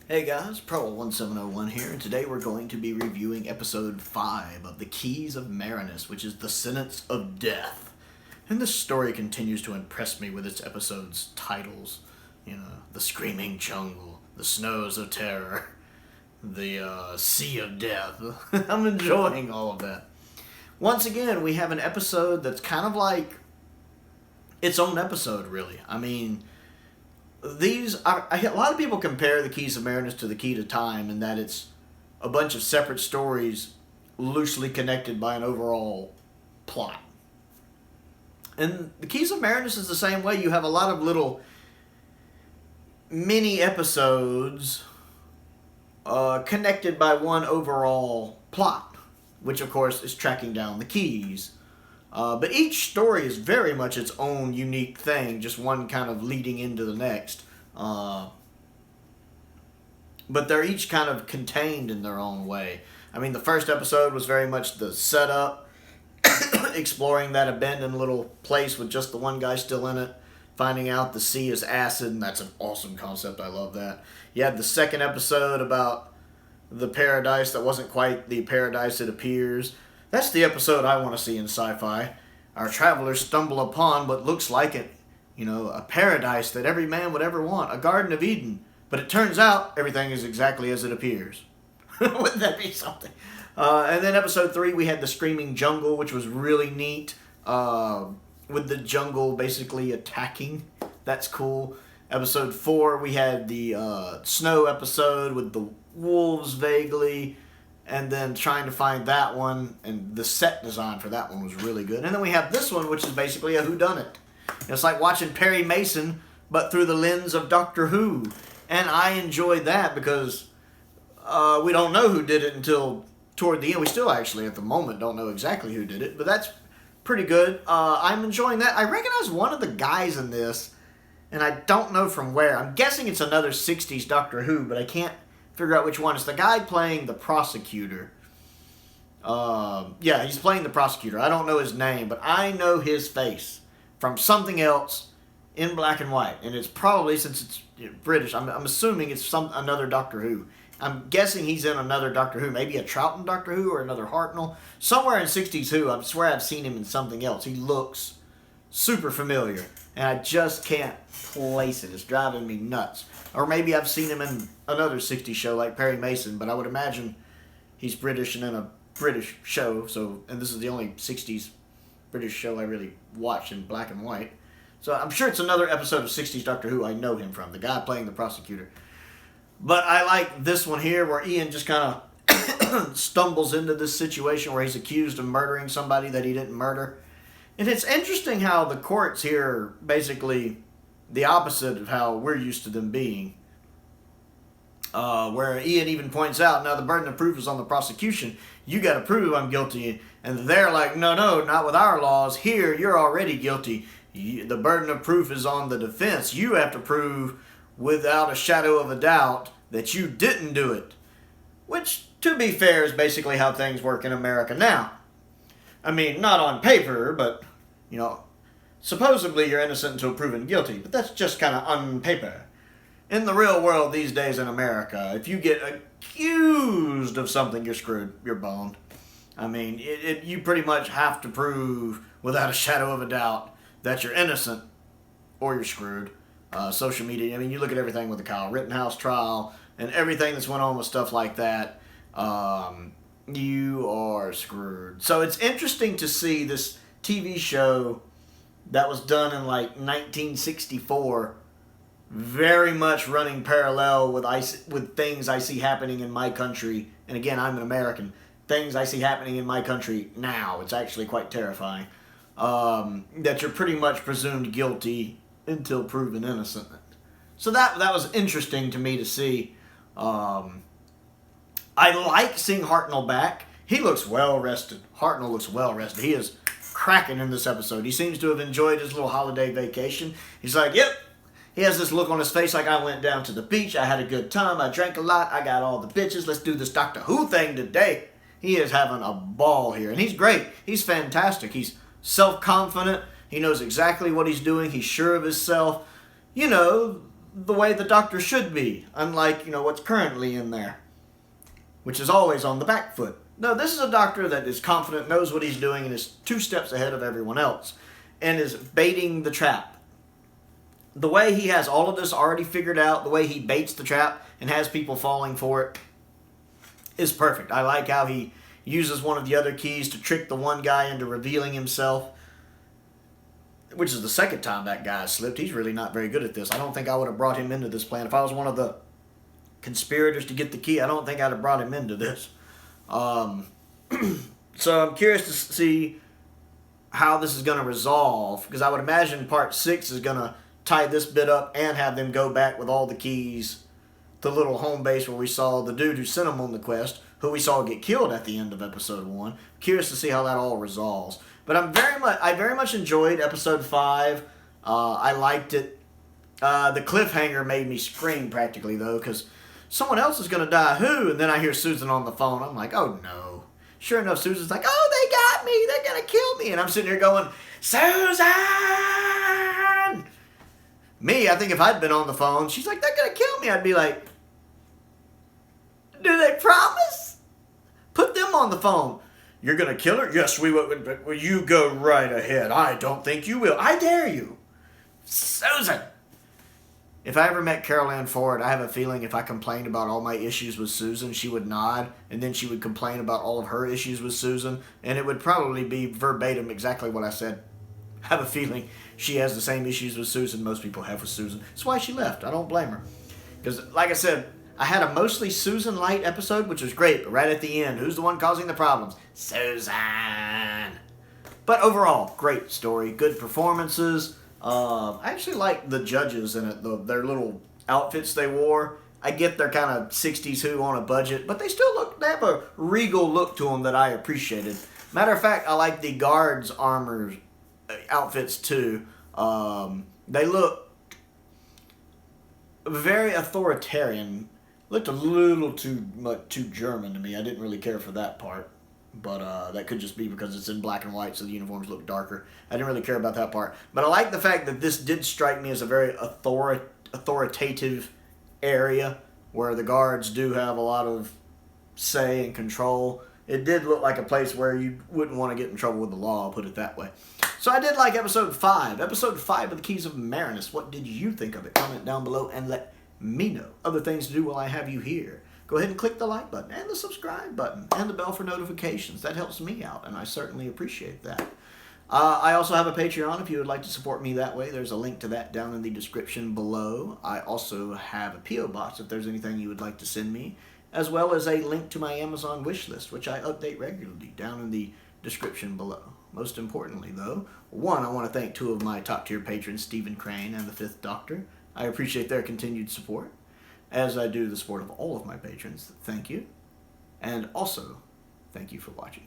Hey guys, Prowl 1701 here, and today we're going to be reviewing episode 5 of The Keys of Marinus, which is The Sentence of Death. And this story continues to impress me with its episode's titles. The Screaming Jungle, The Snows of Terror, the Sea of Death. I'm enjoying all of that. Once again, we have an episode that's kind of like its own episode, really. I mean, a lot of people compare the Keys of Marinus to the Key to Time in that it's a bunch of separate stories loosely connected by an overall plot. And the Keys of Marinus is the same way. You have a lot of little mini episodes connected by one overall plot, which of course is tracking down the keys. But each story is very much its own unique thing, just one kind of leading into the next. But they're each kind of contained in their own way. I mean, the first episode was very much the setup, exploring that abandoned little place with just the one guy still in it, finding out the sea is acid, and that's an awesome concept. I love that. You had the second episode about the paradise that wasn't quite the paradise it appears. That's the episode I want to see in sci-fi. Our travelers stumble upon what looks like a paradise that every man would ever want, a Garden of Eden. But it turns out everything is exactly as it appears. Wouldn't that be something? And then episode 3, we had the Screaming Jungle, which was really neat, with the jungle basically attacking. That's cool. Episode 4, we had the snow episode with the wolves vaguely, and then trying to find that one, and the set design for that one was really good. And then we have this one, which is basically a whodunit. It's like watching Perry Mason, but through the lens of Doctor Who. And I enjoyed that because we don't know who did it until toward the end. We still actually, at the moment, don't know exactly who did it, but that's pretty good. I'm enjoying that. I recognize one of the guys in this, and I don't know from where. I'm guessing it's another 60s Doctor Who, but I can't figure out which one. It's the guy playing the prosecutor. Yeah, he's playing the prosecutor. I don't know his name, but I know his face from something else in black and white. And it's probably, since it's British, I'm assuming it's another Doctor Who. I'm guessing he's in another Doctor Who. Maybe a Troughton Doctor Who or another Hartnell. Somewhere in 60s Who. I swear I've seen him in something else. He looks super familiar. And I just can't place it. It's driving me nuts. Or maybe I've seen him in another 60s show like Perry Mason, but I would imagine he's British and in a British show. And this is the only 60s British show I really watch in black and white. So I'm sure it's another episode of 60s Doctor Who I know him from, the guy playing the prosecutor. But I like this one here where Ian just kind of stumbles into this situation where he's accused of murdering somebody that he didn't murder. And it's interesting how the courts here are basically the opposite of how we're used to them being. Where Ian even points out, now the burden of proof is on the prosecution. You got to prove I'm guilty. And they're like, no, not with our laws. Here, you're already guilty. The burden of proof is on the defense. You have to prove without a shadow of a doubt that you didn't do it. Which, to be fair, is basically how things work in America now. I mean, not on paper, but, supposedly you're innocent until proven guilty. But that's just kind of on paper. In the real world these days in America, if you get accused of something, you're screwed. You're boned. I mean, you pretty much have to prove without a shadow of a doubt that you're innocent or you're screwed. Social media, I mean, you look at everything with the Kyle Rittenhouse trial and everything that's went on with stuff like that, you are screwed. So it's interesting to see this TV show that was done in like 1964 very much running parallel with things I see happening in my country. And again, I'm an American. Things I see happening in my country now. It's actually quite terrifying. That you're pretty much presumed guilty until proven innocent. So that was interesting to me to see. I like seeing Hartnell back. He looks well rested. Hartnell looks well rested. He is cracking in this episode. He seems to have enjoyed his little holiday vacation. He's like, yep. He has this look on his face like, I went down to the beach, I had a good time, I drank a lot, I got all the bitches, let's do this Doctor Who thing today. He is having a ball here, and he's great. He's fantastic. He's self-confident. He knows exactly what he's doing. He's sure of himself. the way the doctor should be, unlike, what's currently in there, which is always on the back foot. No, this is a doctor that is confident, knows what he's doing, and is 2 steps ahead of everyone else, and is baiting the trap. The way he has all of this already figured out, the way he baits the trap and has people falling for it, is perfect. I like how he uses one of the other keys to trick the one guy into revealing himself, which is the second time that guy slipped. He's really not very good at this. I don't think I would have brought him into this plan. If I was one of the conspirators to get the key, I don't think I'd have brought him into this. So I'm curious to see how this is going to resolve, because I would imagine part 6 is going to tie this bit up and have them go back with all the keys to the little home base where we saw the dude who sent them on the quest, who we saw get killed at the end of episode 1. Curious to see how that all resolves. But I very much enjoyed episode 5. I liked it. The cliffhanger made me scream practically, though, because someone else is going to die. Who? And then I hear Susan on the phone. I'm like, oh no. Sure enough, Susan's like, oh, they got me. They're going to kill me. And I'm sitting here going, Susan! Me, I think if I'd been on the phone, she's like, they're going to kill me. I'd be like, do they promise? Put them on the phone. You're going to kill her? Yes, we will. Well, you go right ahead. I don't think you will. I dare you. Susan! If I ever met Carol Ann Ford, I have a feeling if I complained about all my issues with Susan, she would nod, and then she would complain about all of her issues with Susan, and it would probably be verbatim exactly what I said. I have a feeling she has the same issues with Susan most people have with Susan. That's why she left. I don't blame her. Because, like I said, I had a mostly Susan-light episode, which was great, but right at the end, who's the one causing the problems? Susan! But overall, great story, good performances. I actually like the judges in it, their little outfits they wore. I get they're kind of 60s Who on a budget, but they have a regal look to them that I appreciated. Matter of fact, I like the guards' armor outfits too. They look very authoritarian. Looked a little too German to me. I didn't really care for that part. But that could just be because it's in black and white, so the uniforms look darker. I didn't really care about that part. But I like the fact that this did strike me as a very authoritative area where the guards do have a lot of say and control. It did look like a place where you wouldn't want to get in trouble with the law, I'll put it that way. So I did like episode 5. Episode 5 of the Keys of Marinus. What did you think of it? Comment down below and let me know. Other things to do while I have you here. Go ahead and click the like button and the subscribe button and the bell for notifications. That helps me out, and I certainly appreciate that. I also have a Patreon if you would like to support me that way. There's a link to that down in the description below. I also have a P.O. box if there's anything you would like to send me, as well as a link to my Amazon wish list, which I update regularly down in the description below. Most importantly, though, one, I want to thank 2 of my top-tier patrons, Stephen Crane and the 5th Doctor. I appreciate their continued support, as I do the support of all of my patrons. Thank you. And also, thank you for watching.